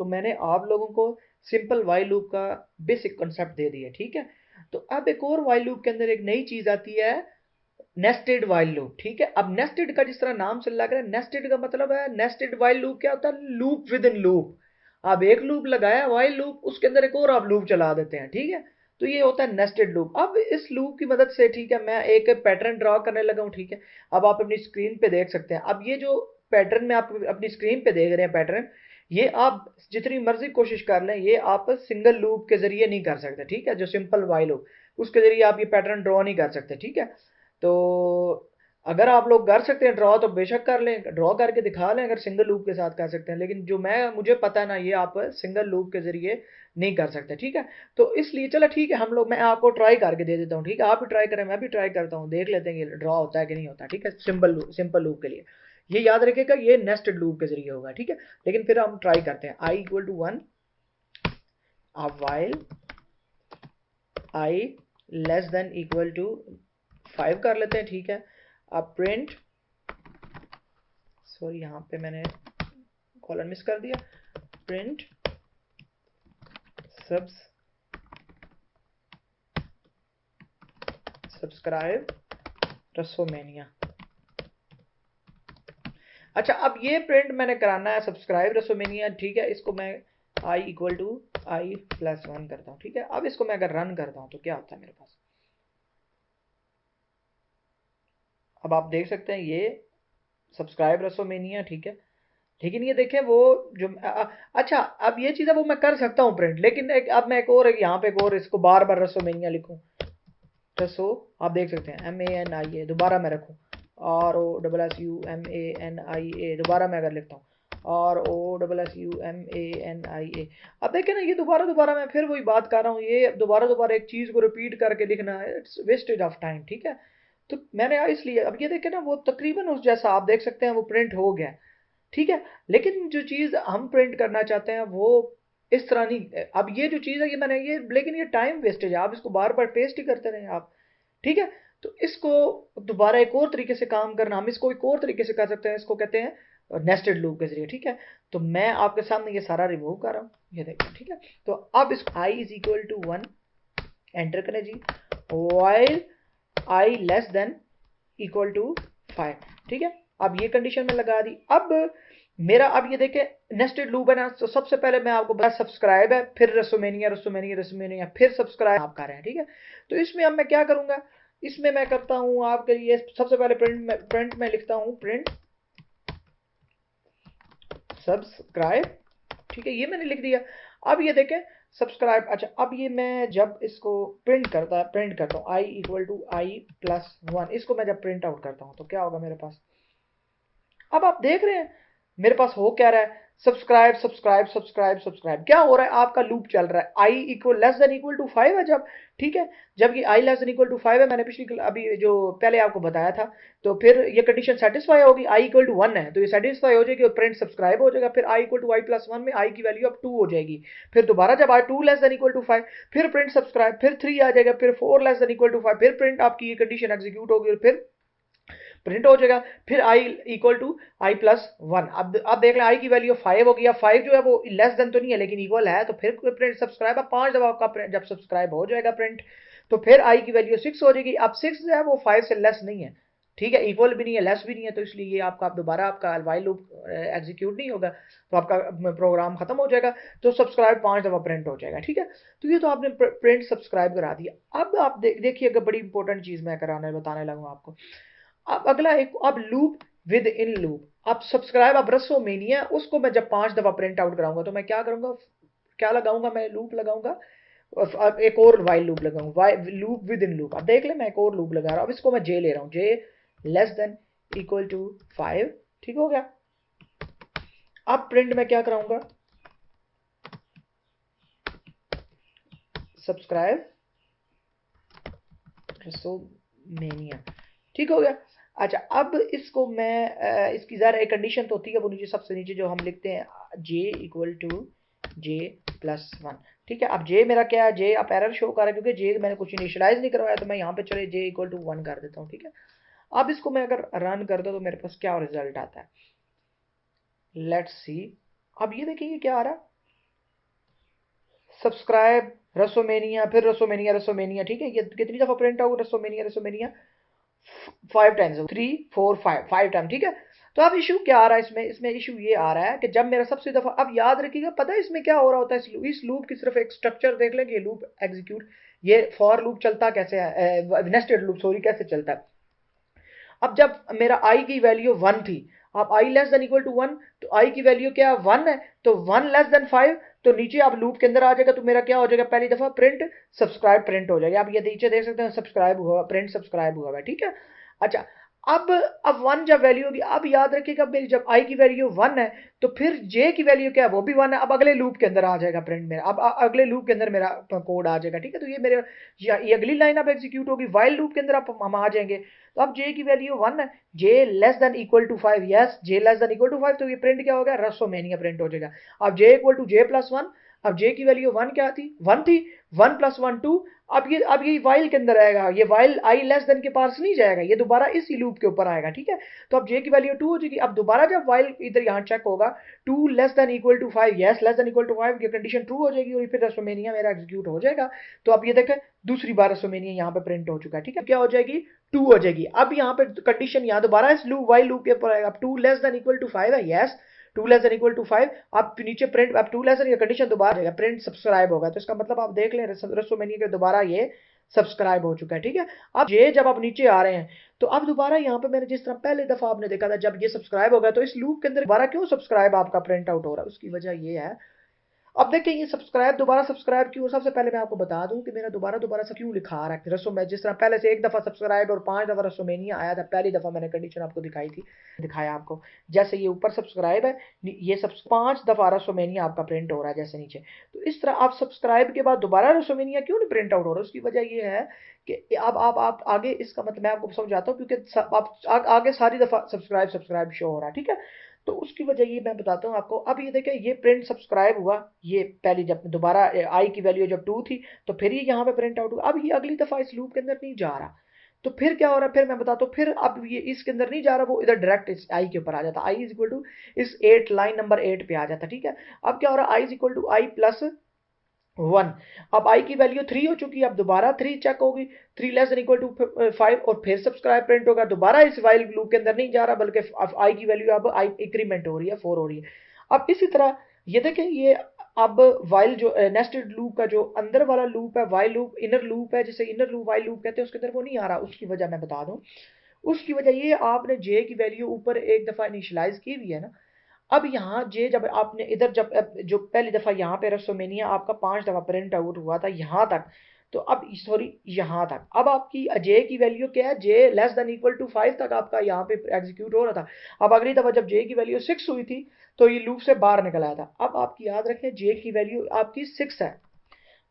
तो मैंने आप लोगों को सिंपल वाइल लूप का बेसिक कॉन्सेप्ट दे दिया, ठीक है। तो अब एक और वाइल लूप के अंदर एक नई चीज आती है, नेस्टेड वाइल लूप, ठीक है। अब नेस्टेड का जिस तरह नाम से लग रहा है, नेस्टेड का मतलब है, नेस्टेड वाइल लूप क्या होता है, लूप विद इन लूप। आप एक लूप लगाया वाइल लूप, उसके अंदर एक और आप लूप चला देते हैं, ठीक है। तो ये होता है नेस्टेड लूप। अब इस लूप की मदद से, ठीक है, मैं एक पैटर्न ड्रॉ करने लगा हूं, ठीक है। अब आप अपनी स्क्रीन पे देख सकते हैं, अब ये जो पैटर्न में आप अपनी स्क्रीन पे देख रहे हैं पैटर्न, ये आप जितनी मर्जी कोशिश कर लें, ये आप सिंगल लूप के जरिए नहीं कर सकते, ठीक है। जो सिंपल वाइल लूप, उसके जरिए आप ये पैटर्न ड्रॉ नहीं कर सकते, ठीक है। तो अगर आप लोग कर सकते हैं ड्रॉ, तो बेशक कर लें, ड्रॉ करके दिखा लें, अगर सिंगल लूप के साथ कर सकते हैं। लेकिन जो मुझे पता है ना, ये आप सिंगल लूप के जरिए नहीं कर सकते, ठीक है। तो इसलिए चलो ठीक है, हम लोग, मैं आपको ट्राई करके दे देता हूँ, ठीक है। आप भी ट्राई करें, मैं भी ट्राई करता हूँ, देख लेते हैं ये ड्रॉ होता है कि नहीं होता, ठीक है। सिंपल लूप के लिए ये याद रखिएगा, ये नेस्टेड लूप के जरिए होगा, ठीक है। लेकिन फिर हम ट्राई करते हैं, आई इक्वल टू 1, आप while I less than equal to 5 कर लेते हैं, ठीक है। अब प्रिंट, सॉरी यहाँ पे मैंने कॉलन मिस कर दिया, प्रिंट सब्सक्राइब रसोमेनिया। अच्छा, अब ये प्रिंट मैंने कराना है सब्सक्राइब रसोमेनिया, ठीक है। इसको मैं I equal to I plus 1 करता हूँ, ठीक है। अब इसको मैं अगर रन करता हूँ तो क्या होता है मेरे पास, अब आप देख सकते हैं ये सब्सक्राइब रसोमेनिया, ठीक है। लेकिन ये देखें वो जो अच्छा, अब ये चीज़ है वो मैं कर सकता हूँ प्रिंट, लेकिन अब मैं यहाँ पे एक और इसको बार बार रसोमेनिया लिखूँ, रसो, आप देख सकते हैं MANIA, दोबारा मैं रखूँ ROSSUMANIA, दोबारा मैं अगर लिखता हूँ ROSSUMANIA, अब देखें ना, ये दोबारा दोबारा मैं फिर वही बात कर रहा हूँ, ये दोबारा दोबारा एक चीज़ को रिपीट करके लिखना है, इट्स वेस्टेज ऑफ टाइम, ठीक है। तो मैंने इसलिए, अब ये देखें ना, वो तकरीबन उस जैसा आप देख सकते हैं, वो प्रिंट हो गया, ठीक है। लेकिन जो चीज़ हम प्रिंट करना चाहते हैं वो इस तरह नहीं, अब ये जो चीज़ है ये मैंने ये, लेकिन ये टाइम वेस्टेज है, आप इसको बार बार पेस्ट ही करते रहें आप, ठीक है। तो इसको दोबारा एक और तरीके से काम करना, हम इसको एक और तरीके से कर सकते हैं, इसको कहते हैं नेस्टेड लूप के जरिए, ठीक है। तो मैं आपके सामने ये सारा रिमूव कर रहा हूँ, ये देखिए, ठीक है। तो अब इस I is equal to 1 enter करें जी, while I less than equal to 5, ठीक है। अब ये कंडीशन में लगा दी। अब मेरा, अब ये देखें नेस्टेड लूप है ना, तो सबसे पहले मैं आपको बता, सब्सक्राइब है, फिर रसोमेनिया रसोमेनिया रसोमेनिया, फिर सब्सक्राइब आप कर रहे हैं, ठीक है। तो इसमें अब मैं क्या करूंगा, इसमें मैं करता हूं आपके लिए, सबसे पहले प्रिंट में लिखता हूं प्रिंट सब्सक्राइब, ठीक है, ये मैंने लिख दिया। अब ये देखें सब्सक्राइब, अच्छा, अब ये मैं जब इसको प्रिंट करता हूँ I equal to I plus 1, इसको मैं जब प्रिंट आउट करता हूँ तो क्या होगा मेरे पास, अब आप देख रहे हैं मेरे पास हो क्या रहा है, सब्सक्राइब सब्सक्राइब सब्सक्राइब सब्सक्राइब, क्या हो रहा है, आपका लूप चल रहा है, I equal less than equal to 5 है जब, ठीक है। जब ये I less than equal to 5 है, मैंने पिछली अभी जो पहले आपको बताया था, तो फिर ये कंडीशन सेटिस्फाई होगी, आई इक्वल टू 1 है तो ये सेटिस्फाई हो जाएगी और प्रिंट सब्सक्राइब हो जाएगा। फिर I equal to I plus 1 में आई की वैल्यू अब 2 हो जाएगी, फिर दोबारा जब आई 2 लेस देन इक्वल टू 5, फिर प्रिंट सब्सक्राइब, फिर 3 आ जाएगा, फिर 4 लेस देन इक्वल टू 5, फिर प्रिंट आपकी ये कंडीशन एग्जीक्यूट होगी और फिर प्रिंट हो जाएगा, फिर I equal to I plus 1। अब देख लें आई की वैल्यू 5 हो गया, 5 जो है वो लेस देन तो नहीं है लेकिन इक्वल है, तो फिर प्रिंट सब्सक्राइब, अब 5 जब आपका प्रिंट जब सब्सक्राइब हो जाएगा प्रिंट, तो फिर आई की वैल्यू 6 हो जाएगी। अब 6 जो है वो 5 से लेस नहीं है, ठीक है, इक्वल भी नहीं है लेस भी नहीं है, तो इसलिए ये आपका दोबारा आपका वाइल लूप एग्जीक्यूट नहीं होगा, तो आपका प्रोग्राम खत्म हो जाएगा, तो सब्सक्राइब 5 दफा प्रिंट हो जाएगा, ठीक है। तो ये तो आपने प्रिंट सब्सक्राइब करा दिया। अब आप देखिएगा, बड़ी इंपॉर्टेंट चीज मैं बताने लगूँ आपको। अब अगला एक, अब लूप विद इन लूप, अब सब्सक्राइब, अब रसोमेनिया, उसको मैं जब 5 दफा प्रिंट आउट कराऊंगा तो मैं क्या करूंगा, क्या लगाऊंगा, मैं लूप लगाऊंगा, और अब एक और वाइल लूप लगाऊंगा, लूप विद इन लूप। अब देख ले मैं एक और लूप लगा रहा हूं, अब इसको मैं जे ले रहा हूं, जे लेस देन इक्वल टू 5, ठीक हो गया। अब प्रिंट में क्या कराऊंगा, सब्सक्राइब रसोमेनिया, ठीक हो गया। अच्छा, अब इसको मैं इसकी ज़रा एक कंडीशन तो होती है, वो नीचे सबसे नीचे जो हम लिखते हैं J equal to J plus 1, ठीक है। अब जे मेरा क्या है, जे आप एरर शो कर रहा है क्योंकि जे मैंने कुछ इनिशियलाइज नहीं करवाया, तो मैं यहाँ पे चले जे इक्वल टू 1 कर देता हूँ, ठीक है। अब इसको मैं अगर रन कर दूँ तो मेरे पास क्या रिजल्ट आता है, लेट्स सी। अब ये देखिए क्या आ रहा है, सब्सक्राइब रसोमेनिया, फिर रसोमेनिया रसोमेनिया, ठीक है। ये कितनी दफा प्रिंट आउट रसोमेनिया रसोमेनिया? 5 टाइम्स, 3 4 5, 5 टाइम, ठीक है। तो अब इशू क्या आ रहा है इसमें? इसमें इशू ये आ रहा है कि जब मेरा सबसे दफा, अब याद रखिएगा, पता है इसमें क्या हो रहा होता है? इस लूप की सिर्फ एक स्ट्रक्चर देख लेंगे, लूप एग्जीक्यूट, ये फॉर लूप चलता कैसे है, नेस्टेड लूप सॉरी, कैसे चलता है। अब जब मेरा आई की वैल्यू 1 थी, अब आई लेस देन इक्वल टू 1, तो आई की वैल्यू क्या 1 है, तो 1 लेस देन 5, तो नीचे आप लूप के अंदर आ जाएगा, तो मेरा क्या हो जाएगा? पहली दफा प्रिंट सब्सक्राइब प्रिंट हो जाएगा। आप ये नीचे देख सकते हैं, सब्सक्राइब हुआ, प्रिंट सब्सक्राइब हुआ है, ठीक है। अच्छा, अब 1 जब वैल्यू होगी, अब याद रखिएगा मेरी जब आई की वैल्यू 1 है, तो फिर जे की वैल्यू क्या है? वो भी 1 है। अब अगले लूप के अंदर आ जाएगा प्रिंट मेरा, अब अगले लूप के अंदर मेरा कोड आ जाएगा, ठीक है। तो ये मेरे, ये अगली लाइन अब एग्जीक्यूट होगी, वाइल लूप के अंदर आप हम आ जाएंगे। तो अब जे की वैल्यू 1 है, J less than equal to 5, yes, J less than equal to 5, तो ये प्रिंट क्या हो गया? रसोमेनिया प्रिंट हो जाएगा। अब J equal to J plus 1, अब जे की वैल्यू 1 क्या थी? 1 थी, 1 प्लस 1 2, अब ये वाइल के अंदर आएगा, ये वाइल आई लेस देन के पास नहीं जाएगा, ये दोबारा इसी लूप के ऊपर आएगा, ठीक है। तो अब जे की वैल्यू 2 हो जाएगी। अब दोबारा जब वाइल इधर यहाँ चेक होगा, 2 less than equal to 5, yes, less than equal to 5, ये कंडीशन ट्रू हो जाएगी और फिर रसोमेनिया मेरा एग्जीक्यूट हो जाएगा। तो अब ये देखें, दूसरी बार रसोमेनिया यहाँ पे प्रिंट हो चुका है, ठीक है। क्या हो जाएगी? 2 हो जाएगी। अब यहाँ पे कंडीशन यहाँ दोबारा इस लूप वाइल लूप के ऊपर आएगा। अब 2 लेस देन इक्वल टू 5 है, yes, 2 less than equal to 5, अब नीचे प्रिंट, अब 2 लेस देन, ये कंडीशन दोबारा आएगा, प्रिंट सब्सक्राइब होगा। तो इसका मतलब आप देख लें, रसोमेनिया के दोबारा ये सब्सक्राइब हो चुका है, ठीक है। अब ये जब आप नीचे आ रहे हैं, तो अब दोबारा यहाँ पे मैंने जिस तरह पहले दफा आपने देखा था, जब ये सब्सक्राइब हो गया, तो इस लूप के अंदर दोबारा क्यों सब्सक्राइब आपका प्रिंट आउट हो रहा है? उसकी वजह ये है, अब देखिए ये सब्सक्राइब, दोबारा सब्सक्राइब क्यों? सबसे पहले मैं आपको बता दूं कि मेरा दोबारा दोबारा से क्यों लिखा आ रहा है रसो में, जिस तरह पहले से एक दफा सब्सक्राइब और 5 दफा रसोमेनिया आया था, पहली दफा मैंने कंडीशन आपको दिखाई थी, दिखाया आपको, जैसे ये ऊपर सब्सक्राइब है, ये सब 5 दफा रसोमेनिया आपका प्रिंट हो रहा है जैसे नीचे। तो इस तरह आप सब्सक्राइब के बाद दोबारा रसोमेनिया क्यों नहीं प्रिंट आउट हो रहा? उसकी वजह ये है कि अब आप आगे, इसका मतलब मैं आपको समझाता हूँ, क्योंकि आप आगे सारी दफा सब्सक्राइब सब्सक्राइब शो हो रहा है, ठीक है। तो उसकी वजह ये मैं बताता हूँ आपको। अब ये देखें, ये प्रिंट सब्सक्राइब हुआ, ये पहली जब दोबारा आई की वैल्यू जब 2 थी, तो फिर ये यहाँ पे प्रिंट आउट हुआ। अब ये अगली दफा इस लूप के अंदर नहीं जा रहा, तो फिर क्या हो रहा है? फिर मैं बताता हूँ, फिर अब ये इसके अंदर नहीं जा रहा, वो इधर डायरेक्ट इस आई के ऊपर आ जाता, आई इज इक्वल टू इस 8 लाइन नंबर 8 पे आ जाता, ठीक है। अब क्या हो रहा है? I is equal to I plus 1, अब आई की वैल्यू 3 हो चुकी है, अब दोबारा 3 चेक होगी, 3 लेस देन इक्वल टू 5, और फिर सब्सक्राइब प्रिंट होगा, दोबारा इस वाइल लूप के अंदर नहीं जा रहा, बल्कि आई की वैल्यू अब आई इंक्रीमेंट हो रही है, 4 हो रही है। अब इसी तरह ये देखें, ये अब वाइल जो नेस्टेड लूप का जो अंदर वाला लूप है, वाइल लूप इनर लूप है, जिसे इनर लूप वाइल लूप कहते हैं, उसके अंदर वो नहीं आ रहा। उसकी वजह मैं बता दूं, उसकी वजह ये, आपने जे की वैल्यू ऊपर एक दफा इनिशियलाइज की हुई है ना, अब यहाँ जे जब आपने इधर जब जो पहली दफा यहाँ पे रसोमेनिया आपका 5 दफा प्रिंट आउट हुआ था यहाँ तक, तो अब सॉरी यहाँ तक, अब आपकी जे की वैल्यू क्या है? J less than equal to 5 तक आपका यहाँ पे एग्जीक्यूट हो रहा था। अब अगली दफा जब जे की वैल्यू 6 हुई थी, तो ये लूप से बाहर निकल आया था। अब आपकी याद रखें, जे की वैल्यू आपकी 6 है,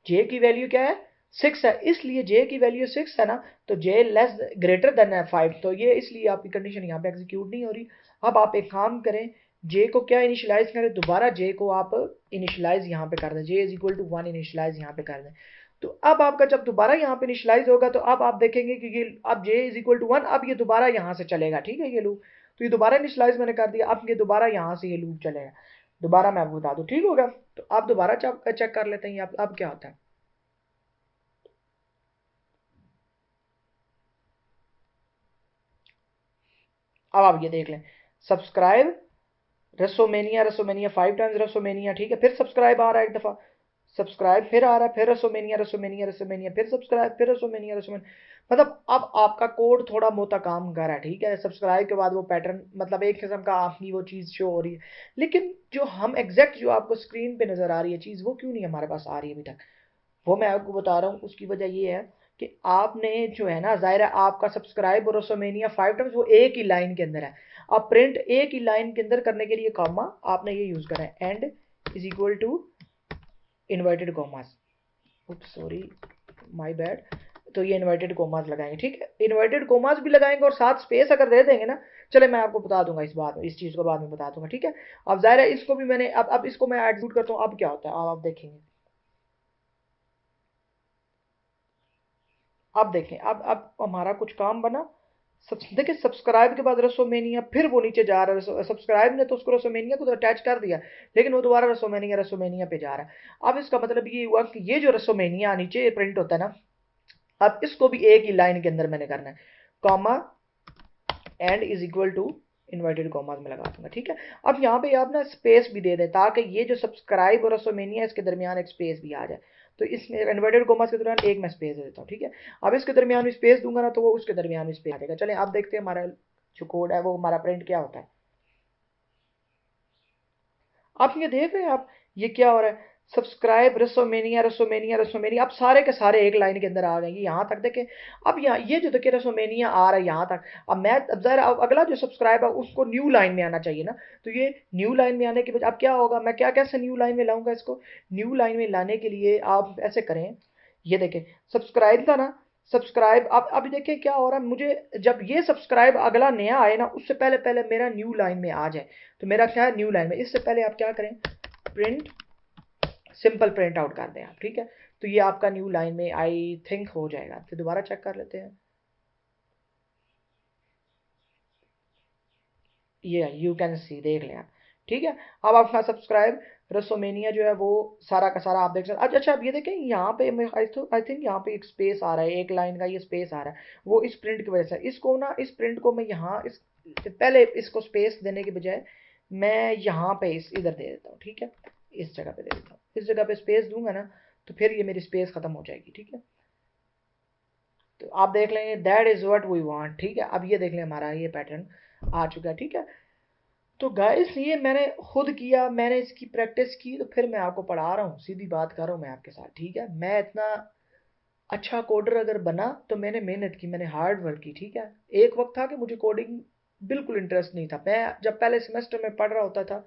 जे की वैल्यू क्या है? 6 है, इसलिए जे की वैल्यू 6 है ना, तो जे लेस ग्रेटर देन है 5, तो ये इसलिए आपकी कंडीशन यहाँ पे एग्जीक्यूट नहीं हो रही। अब आप एक काम करें, जे को क्या इनिशियलाइज करें? दोबारा जे को आप इनिशियलाइज यहाँ पे कर दें, जे इज इक्वल टू 1 इनिशियलाइज यहाँ पे कर दें। तो अब आपका जब दोबारा यहाँ पे इनिशियलाइज होगा, तो अब आप देखेंगे कि ये अब जे इज इक्वल टू 1, अब ये दोबारा यहाँ से चलेगा, ठीक है, ये लूप। तो ये दोबारा इनिशियलाइज मैंने कर दिया, अब ये दोबारा यहाँ से ये लूप चलेगा। दोबारा मैं आपको बता दूं, ठीक होगा। तो आप दोबारा चेक कर लेते हैं अब क्या होता है। अब आप ये देख लें, सब्सक्राइब रसोमेनिया रसोमेनिया 5 टाइम्स रसोमेनिया, ठीक है, फिर सब्सक्राइब आ रहा है एक दफा, सब्सक्राइब फिर आ रहा है, फिर रसोमेनिया रसोमेनिया रसोमेनिया, फिर सब्सक्राइब, फिर रसोमेनिया रसोमेनिया। मतलब अब आपका कोड थोड़ा मोटा काम कर रहा है, ठीक है। सब्सक्राइब के बाद वो पैटर्न, मतलब एक किस्म का आपकी वो चीज़ शो हो रही है, लेकिन जो हम एग्जैक्ट जो आपको स्क्रीन पे नजर आ रही है चीज़, वो क्यों नहीं हमारे पास आ रही है अभी तक? वो मैं आपको बता रहा हूँ। उसकी वजह ये है कि आपने जो है ना, जाहिर है आपका सब्सक्राइब और रसोमेनिया 5 टाइम्स वो एक ही लाइन के अंदर है। अब प्रिंट एक ही लाइन के अंदर करने के लिए कॉमा आपने ये यूज करा है, end is equal to inverted commas, sorry my bad, तो ये इन्वर्टेड कोमास लगाएंगे, ठीक है, इन्वर्टेड कोमास भी लगाएंगे और साथ स्पेस अगर दे देंगे ना, चले मैं आपको बता दूंगा इस बात में, इस चीज को बाद में बता दूंगा, ठीक है। अब जाहिर है इसको भी मैंने, अब इसको मैं एग्जीक्यूट करता हूँ, अब क्या होता है आप देखेंगे। अब देखें, अब हमारा कुछ काम बना, देखिए सब्सक्राइब के बाद रसोमेनिया, फिर वो नीचे जा रहा है, सब्सक्राइब ने तो उसको रसोमेनिया को तो अटैच कर दिया, लेकिन वो दोबारा रसोमेनिया रसोमेनिया पे जा रहा है। अब इसका मतलब ये हुआ कि ये जो रसोमेनिया नीचे प्रिंट होता है ना, अब इसको भी एक ही लाइन के अंदर मैंने करना है, comma end is equal to inverted commas में लगा दूंगा, ठीक है। अब यहाँ पे आप ना स्पेस भी दे दें ताकि ये जो सब्सक्राइब और रसोमेनिया इसके दरमियान एक स्पेस भी आ जाए। तो इसमें इन्वर्टेड कॉमास के दरमियान एक मैं स्पेस दे देता हूँ, ठीक है। अब इसके दरमियान भी स्पेस दूंगा ना तो वो उसके दरमियान भी स्पेस आ जाएगा। चलें आप देखते हैं हमारा जो कोड है वो हमारा प्रिंट क्या होता है। आप ये देख रहे हैं आप, ये क्या हो रहा है, सब्सक्राइब रसोमेनिया रसोमेनिया रसोमेनिया, अब सारे के सारे एक लाइन के अंदर आ गए यहाँ तक देखें। अब यहाँ ये जो देखिए रसोमेनिया आ रहा है यहाँ तक, अब मैं अब ज़रा अब अगला जो सब्सक्राइब है उसको न्यू लाइन में आना चाहिए ना, तो ये न्यू लाइन में आने के बाद अब क्या होगा, मैं क्या कैसे न्यू लाइन में लाऊंगा इसको। न्यू लाइन में लाने के लिए आप ऐसे करें, ये देखें सब्सक्राइब था ना, सब्सक्राइब अब अभी देखिए क्या हो रहा है, मुझे जब ये सब्सक्राइब अगला नया आए ना उससे पहले पहले मेरा न्यू लाइन में आ जाए, तो मेरा क्या है न्यू लाइन में, इससे पहले आप क्या करें, प्रिंट सिंपल प्रिंट आउट कर दें आप, ठीक है। तो ये आपका न्यू लाइन में आई थिंक हो जाएगा, फिर दोबारा चेक कर लेते हैं। ये यू कैन सी देख लें आप, ठीक है। अब आपका सब्सक्राइब रसोमेनिया जो है वो सारा का सारा आप देख सकते हैं। अच्छा अच्छा, अब ये देखें यहाँ पे आई थिंक यहाँ पे एक स्पेस आ रहा है, एक लाइन का ये स्पेस आ रहा है, वो इस प्रिंट की वजह से। इसको ना इस प्रिंट को मैं यहाँ इस पहले इसको स्पेस देने के बजाय मैं यहाँ पे इस इधर दे देता हूँ, ठीक है। इस जगह पे दे देता हूँ, इस जगह पे स्पेस दूंगा ना तो फिर ये मेरी स्पेस खत्म हो जाएगी, ठीक है। तो आप देख लेंगे that is what we want, ठीक है। अब ये देख लें हमारा ये पैटर्न आ चुका है, ठीक है। तो गाइस ये मैंने खुद किया, मैंने इसकी प्रैक्टिस की, तो फिर मैं आपको पढ़ा रहा हूँ, सीधी बात कर रहा हूँ मैं आपके साथ, ठीक है। मैं इतना अच्छा कोडर अगर बना तो मैंने मेहनत की, मैंने हार्ड वर्क की, ठीक है। एक वक्त था कि मुझे कोडिंग बिल्कुल इंटरेस्ट नहीं था, मैं जब पहले सेमेस्टर में पढ़ रहा होता था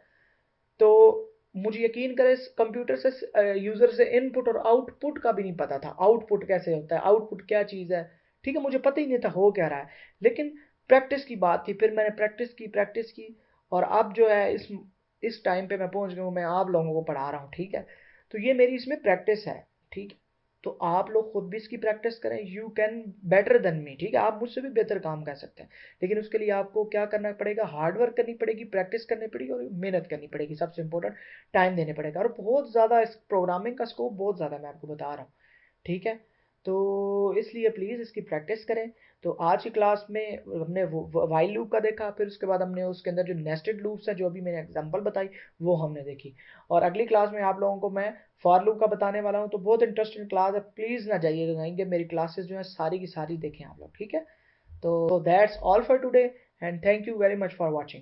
तो मुझे यकीन करें कंप्यूटर से यूजर से इनपुट और आउटपुट का भी नहीं पता था, आउटपुट कैसे होता है, आउटपुट क्या चीज़ है, ठीक है। मुझे पता ही नहीं था हो क्या रहा है, लेकिन प्रैक्टिस की बात थी, फिर मैंने प्रैक्टिस की और अब जो है इस टाइम पे मैं पहुंच गया हूँ, मैं आप लोगों को पढ़ा रहा हूँ, ठीक है। तो ये मेरी इसमें प्रैक्टिस है, ठीक है। तो आप लोग खुद भी इसकी प्रैक्टिस करें, you can better than me, ठीक है। आप मुझसे भी बेहतर काम कर सकते हैं, लेकिन उसके लिए आपको क्या करना पड़ेगा, हार्ड वर्क करनी पड़ेगी, प्रैक्टिस करनी पड़ेगी और मेहनत करनी पड़ेगी, सबसे इंपॉर्टेंट टाइम देने पड़ेगा। और बहुत ज़्यादा इस प्रोग्रामिंग का स्कोप बहुत ज़्यादा मैं आपको बता रहा हूँ, ठीक है। तो इसलिए प्लीज़ इसकी प्रैक्टिस करें। तो आज की क्लास में हमने वाइल लूप का देखा, फिर उसके बाद हमने उसके अंदर जो नेस्टेड लूप्स हैं जो अभी मैंने एग्जांपल बताई वो हमने देखी, और अगली क्लास में आप लोगों को मैं फॉर लूप का बताने वाला हूँ। तो बहुत इंटरेस्टिंग क्लास है, प्लीज़ ना जाइएगा कहीं, मेरी क्लासेस जो है सारी की सारी देखें आप लोग, ठीक है। तो that's all for today and thank you very much for watching.